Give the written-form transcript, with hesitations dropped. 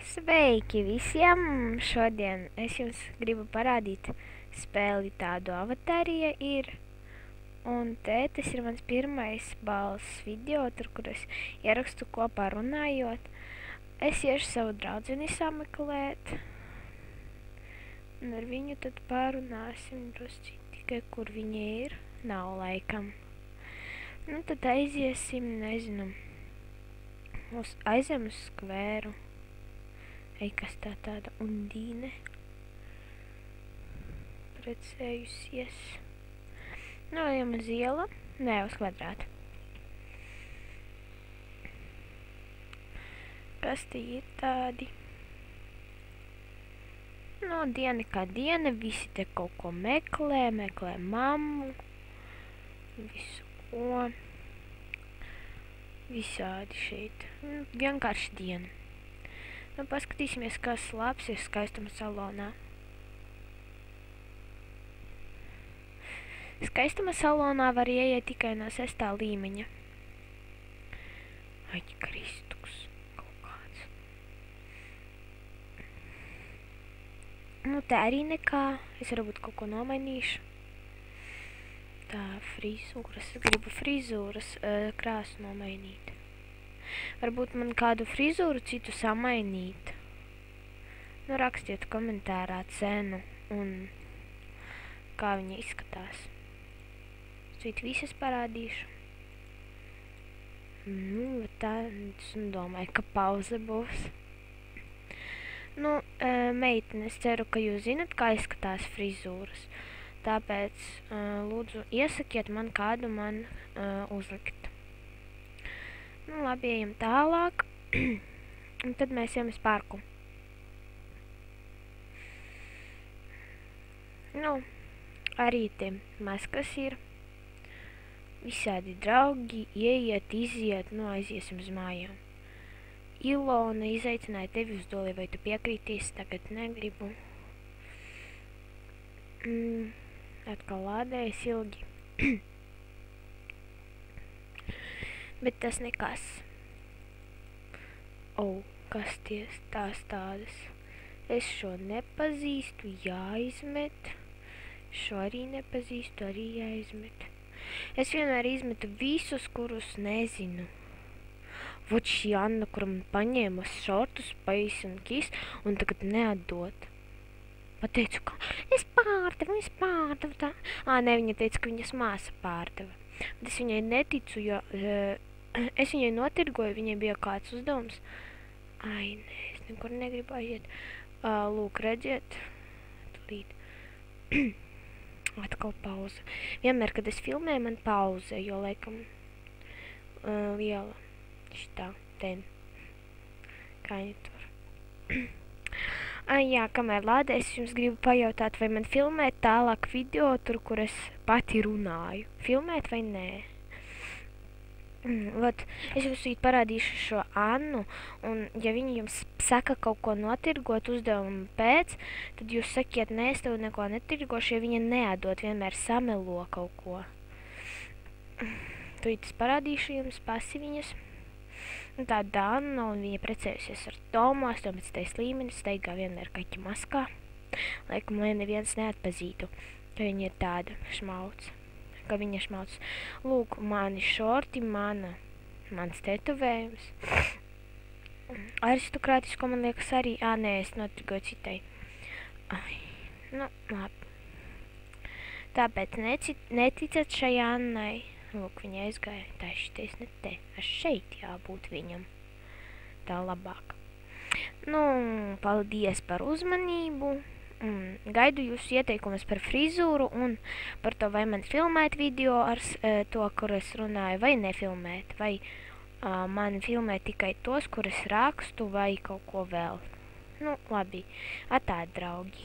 Sveiki visiem! Šodien es jums gribu parādīt spēli tādu Avatarija ir. Un tas ir mans pirmais balss video, kur es ierakstu kopā runājot. Es iešu savu draudzeni sameklēt. Un ar viņu tad pārunāsim drusci tikai, kur viņa ir. Nav laikam. Nu tad aiziesim, nezinu, aizem uz skvēru. Kas tā tāda Undīne precējusies. Nu, ejam uz ielu. Nē, uz kvadrātu. Kas te ir tādi? Nu, diena kā diena, visi te kaut ko meklē mammu, visu ko. Visādi šeit. Vienkārši diena. Nu, paskatīsimies, kas labs ir skaistuma salonā. Skaistuma salonā var ieiet tikai no 6. līmeņa. Ai, Kristuks, kaut kāds. Nu, te arī nekā. Es varbūt kaut ko nomainīšu. Tā, frizūras. Es gribu frizūras krāsu nomainīt. Varbūt man kādu frizūru citu samainīt. Nu, rakstiet komentārā cenu un kā viņa izskatās. Svīt visas parādīšu. Nu, tā, es domāju, ka pauze būs. Nu, meitene, es ceru, ka jūs zinat, kā izskatās frizūras. Tāpēc, lūdzu, iesakiet man kādu uzlikt. Nu, labi, ejam tālāk. Un tad mēs ejam uz parku. Nu, arī te maskas ir. Visādi draugi, ieiet, iziet, nu, aiziesim uz mājām. Ilona izaicināja tevi uz doli, vai tu piekrīties? Tagad negribu. Atkal lādējas ilgi. Bet tas nekas. Kas tās tādas? Es šo nepazīstu, jāizmet. Šo arī nepazīstu, arī jāizmet. Es vienmēr izmetu visus, kurus nezinu. Vot šī Anna, kura man paņēma šortus, pais un kis, un tagad neatdot. Pateicu, ka es pārdevu tā. Ne, viņa teica, ka viņas māsa pārdeva. Bet es viņai neticu, jo es viņai notirgoju, viņai bija kāds uzdevums. Ai, nē, es nekur negribu aiziet. Lūk, redziet. Tūlīt. Atkal pauze. Vienmēr, kad es filmēju, man pauze, jo, laikam, liela šitā, ten. Kā viņa tur. Jā, kamēr lādē, es jums gribu pajautāt, vai man filmēt tālāk video tur, kur es pati runāju. Filmēt vai nē? Vat, es jums parādīšu šo Annu, un ja viņi jums saka kaut ko notirgot uzdevumu pēc, tad jūs sakiet, nē, es tev neko netirgošu, ja viņa neatdot, vienmēr samelo kaut ko. Tūlīt es parādīšu jums pasi viņas. Tā Anna, un viņa precējusies ar Tomu, 18. līmenis, staigā vienmēr kaķa maskā. Laikam, lai neviens neatpazītu, ka viņa ir tāda šmauc. Ka viņa šmauc. Lūk, mani šorti, mans tetovējums. Aristokrātisko, man liekas, arī. Nē, es notirgoju citai. Ai, nu, labi. Tāpēc neticat šai Annai. Lūk, viņa aizgāja. Tā šitais ne te. Šeit jābūt viņam. Tā labāk. Nu, paldies par uzmanību. Gaidu jūsu ieteikumus par frizūru un par to, vai man filmēt video ar to, kur es runāju, vai nefilmēt. Vai man filmēt tikai tos, kur es rakstu, vai kaut ko vēl. Nu, labi. Atā, draugi.